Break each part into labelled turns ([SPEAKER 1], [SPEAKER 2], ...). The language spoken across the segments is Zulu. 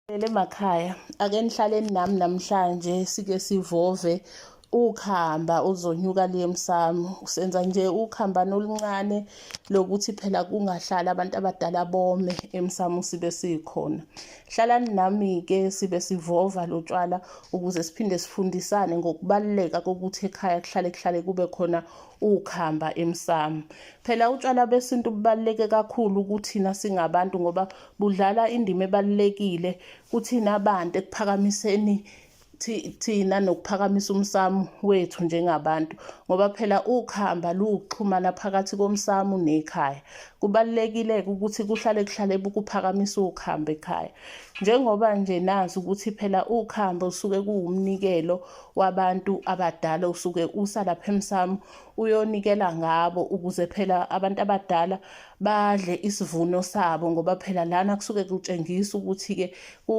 [SPEAKER 1] Emakhaya ake nihlale nami namhlanje sike sivove ukhamba uzonyuka liyemsamo. Senza nje ukhambana oluncane lokuthi phela kungahlali abantu abadala bome emsamo sibe sikhona. Hlalani nami-ke sibe sivova lo tshwala ukuze siphinde sifundisane ngokubaluleka kokuthi ekhaya kuhlale kube khona ukhamba emsamo. Phela utshwala besintu bubaluleke kakhulu kuthina singabantu ngoba budlala indima ebalulekile kuthina abantu ekuphakamiseni thina nokuphakamisa umsamo wethu njengabantu, ngoba phela ukhamba luwukuxhumana phakathi komsamo nekhaya. Kubalulekile-ke ukuthi kuhlale bukuphakamisa ukhamba ekhaya, njengoba nje nazi ukuthi phela ukhamba usuke kuwumnikelo wabantu abadala, usuke usa lapha emsamo uyonikela ngabo ukuze phela abantu abadala badle isivuno sabo, ngoba phela lana kusuke kutshengisa ukuthi-ke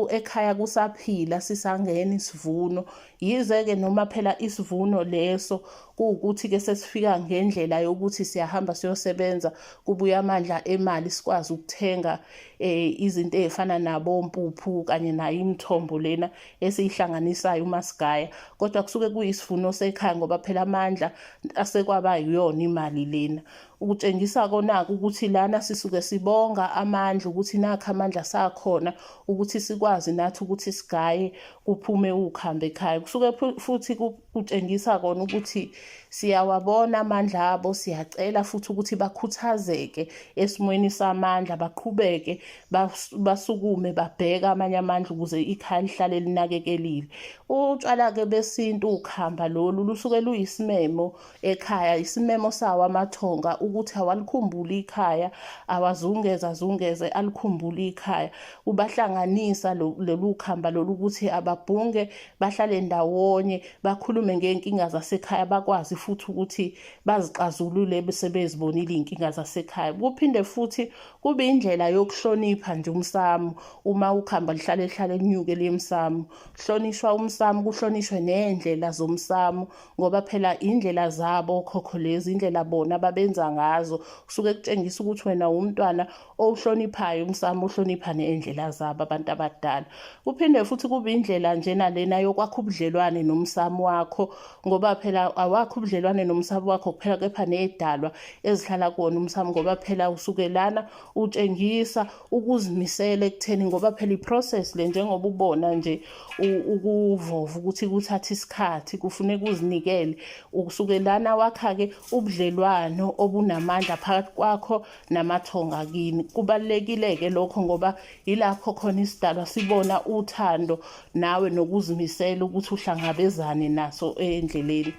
[SPEAKER 1] ekhaya kusaphila sisangena isivuno. Yize-ke noma phela isivuno leso kuwukuthi-ke sesifika ngendlela yokuthi siyahamba siyosebenza, kubuya amandla emali sikwazi ukuthenga izinto ey'fana nabompuphu kanye nayo imithombo lena esiyihlanganisayo uma sigaya, kodwa kusuke kuyisivuno sekhaya ngoba phela amandla asekwaba yiyona imali lena. Ukutshengisa konaka ukuthi lana sisuke sibonga amandla ukuthi nakho amandla sakhona ukuthi sikwazi nathi ukuthi sigaye kuphume ukhamba ekhaya. Kusuke futhi kutshengisa kona ukuthi siyawabona amandla abo, siyacela futhi ukuthi bakhuthazeke esimweni samandla, baqhubeke basukume babheke amanye amandla ukuze ikhaya lihlale linakekelile. Utshwala-ke besintu ukhamba lolu lusuke luyisimemo ekhaya, isimemo sawo amathonga ukuthi awalikhumbuli ikhaya, awazungeze alikhumbule ikhaya. Ubahlanganisa lolu khamba lolu ukuthi ababhunge bahlale ndawonye, bakhulume ngey'nkinga zasekhaya, bakwazi futhi ukuthi bazixazulule bese bezibonile iy'nkinga zasekhaya. Kuphinde futhi kube indlela yokuhlonipha nje umsamo. Uma ukhamba lihlale linyuke liyemsamo, kuhlonishwa umsamo, kuhlonishwe ney'ndlela zomsamo, ngoba phela indlela zabo okhokho lezi, indlela bona babenza ngazo, kusuke kutshengisa ukuthi wena umntwana owuhloniphayo umsamo, uhlonipha ney'ndlela zabo abantu abadala. Kuphinde futhi kube indlela njena lena yokwakha ubudlelwane nomsamo wakho, ngoba phela awakho ubudlelwane nomsamo wakho kuphela kepha ney'dalwa ezihlala kuwona umsamo, ngoba phela usuke lana utshengisa ukuzimisela ekutheni, ngoba phela i-process le njengoba ubona nje ukuvova ukuthi kuthatha isikhathi, kufuneka uzinikele. Usuke lana wakha-ke ubudlelwano obunamandla phakathi kwakho namathonga kini. Kubalulekile-ke lokho ngoba yilapho khona isidalwa sibona uthando nawe nokuzimisela ukuthi uhlangabezane naso endleleni.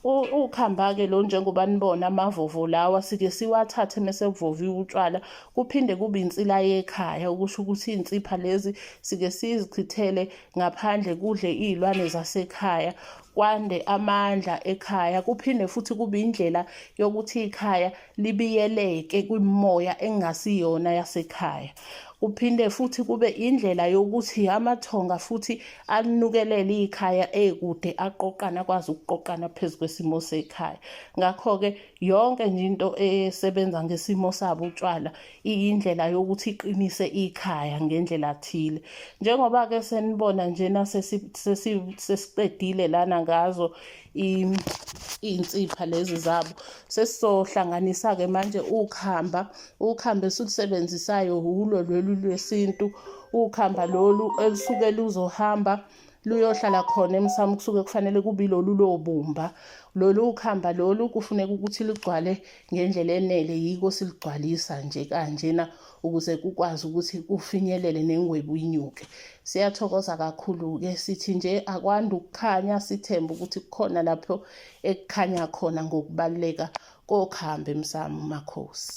[SPEAKER 1] Ukhamba-ke lo njengoba nibona amavovo lawa sike siwathathe mese kuvoviwe utshwala, kuphinde kube insila yekhaya, ukusho ukuthi iy'nsipha lezi sike sizichithele ngaphandle, kudle iy'lwane zasekhaya, kwande amandla ekhaya. Kuphinde futhi kube indlela yokuthi ikhaya libiyeleke kwimimoya engasiyona yasekhaya. Kuphinde futhi kube indlela yokuthi amathonga futhi anukelele ikhaya ekude, aqoqana, akwazi ukuqoqana phezu kwesimo sekhaya. Ngakho-ke yonke nje into esebenza ngesimo sabo utshwala iyindlela yokuthi iqinise ikhaya ngendlela thile. Njengoba-ke senibona njena sesiqedile lana ngazo iy'nsipha lezi zabo, sesizohlanganisa-ke manje ukhamba esilusebenzisayo ulo lolu lwesintu. Ukhamba lolu elisuke luzohamba luyohlala khona emsamo kusuke kufanele kube ilolu lobumba. Lolu khamba lolu kufuneka ukuthi lugcwale ngendlela enele, yiko siligcwalisa nje kanjena ukuze kukwazi ukuthi kufinyelele nengwebu inyuke. Siyathokoza kakhulu-ke, sithi nje akwanda ukukhanya, sithembe ukuthi kukhona lapho ekukhanya khona ngokubaluleka kokhamba emsamo. Makhosi.